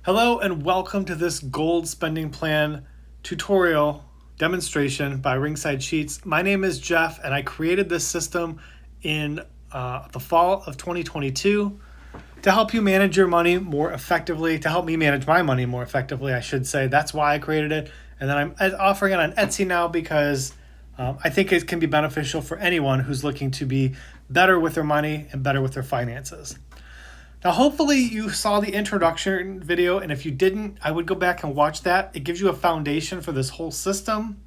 Hello and welcome to this gold spending plan tutorial demonstration by Ringside Sheets. My name is Jeff and I created this system in the fall of 2022 to help you manage your money more effectively, to help me manage my money more effectively, I should say. That's why I created it. And then I'm offering it on Etsy now because I think it can be beneficial for anyone who's looking to be better with their money and better with their finances. Now, hopefully you saw the introduction video, and if you didn't, I would go back and watch that. It gives you a foundation for this whole system.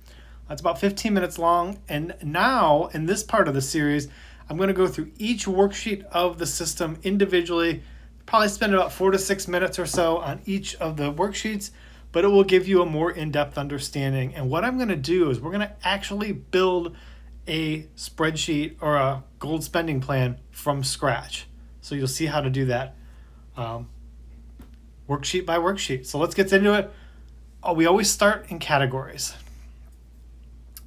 It's about 15 minutes long, and now in this part of the series, I'm going to go through each worksheet of the system individually, probably spend about 4 to 6 minutes or so on each of the worksheets, but it will give you a more in-depth understanding. And what I'm going to do is we're going to actually build a spreadsheet or a gold spending plan from scratch. So you'll see how to do that worksheet by worksheet. So let's get into it. We always start in categories.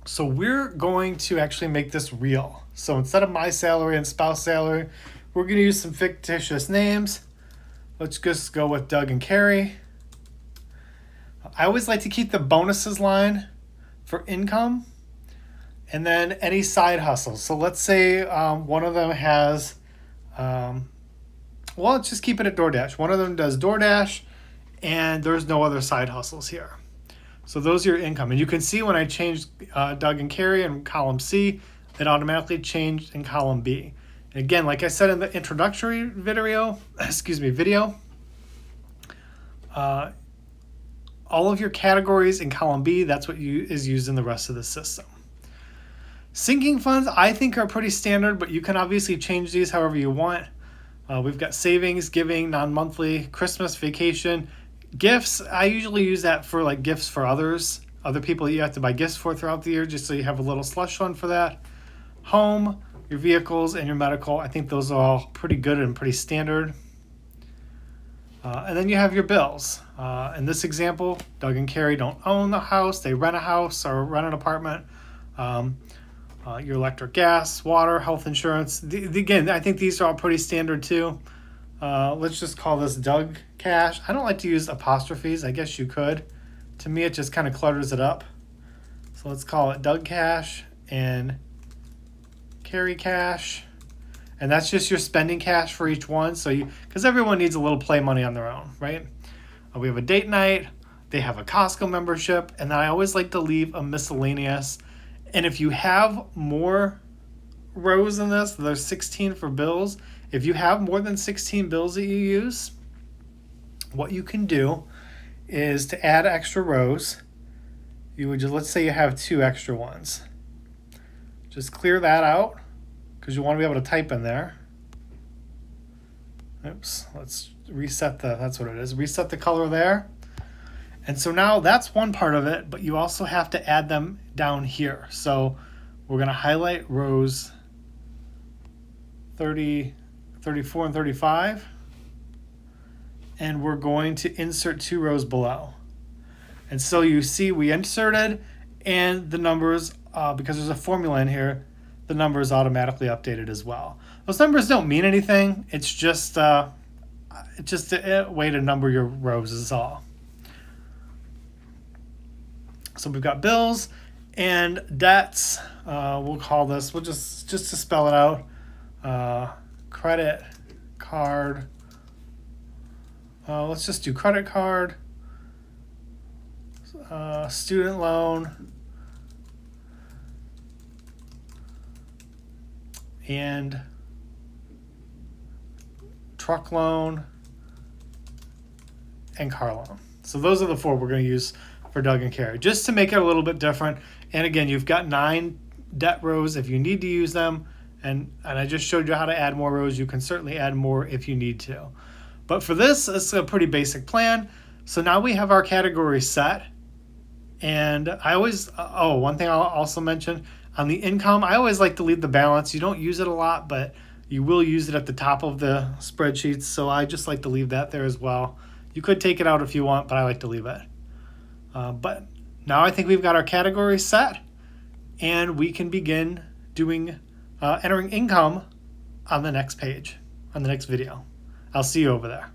So we're going to actually make this real. So instead of my salary and spouse salary, we're going to use some fictitious names. Let's just go with Doug and Carrie. I always like to keep the bonuses line for income and then any side hustles. So let's say one of them has well, let's just keep it at DoorDash. One of them does DoorDash, and there's no other side hustles here. So those are your income. And you can see when I changed Doug and Carrie in column C, it automatically changed in column B. And again, like I said in the introductory video, all of your categories in column B, that's what is used in the rest of the system. Sinking funds, I think, are pretty standard, but you can obviously change these however you want. We've got savings, giving, non-monthly, Christmas, vacation, gifts. I usually use that for like gifts for other people that you have to buy gifts for throughout the year, just so you have a little slush fund for that. Home, your vehicles, and your medical. I think those are all pretty good and pretty standard. And then you have your bills. In this example, Doug and Carrie don't own the house. They rent a house or rent an apartment. Your electric, gas, water, health insurance. Again, I think these are all pretty standard too. Let's just call this Doug Cash. I don't like to use apostrophes. I guess you could. To me, it just kind of clutters it up. So let's call it Doug Cash and Carrie Cash. And that's just your spending cash for each one. So because everyone needs a little play money on their own, right? We have a date night. They have a Costco membership. And then I always like to leave a miscellaneous. And if you have more rows than this, there's 16 for bills. If you have more than 16 bills that you use, what you can do is to add extra rows. You would just, let's say you have 2 extra ones. Just clear that out because you want to be able to type in there. Oops, let's reset that's what it is. Reset the color there. And so now that's one part of it, but you also have to add them down here. So we're going to highlight rows 30, 34, and 35. And we're going to insert 2 rows below. And so you see we inserted, and the numbers, because there's a formula in here, the number is automatically updated as well. Those numbers don't mean anything. It's just a way to number your rows is all. So we've got bills and debts. We'll call this, we'll just to spell it out, credit card. Let's just do credit card, student loan, and truck loan, and car loan. So those are the 4 we're going to use for Doug and Carrie, just to make it a little bit different. And again, you've got 9 debt rows if you need to use them. And I just showed you how to add more rows. You can certainly add more if you need to. But for this, it's a pretty basic plan. So now we have our categories set. And I always, one thing I'll also mention, on the income, I always like to leave the balance. You don't use it a lot, but you will use it at the top of the spreadsheets. So I just like to leave that there as well. You could take it out if you want, but I like to leave it. But now I think we've got our categories set, and we can begin doing entering income on the next page, on the next video. I'll see you over there.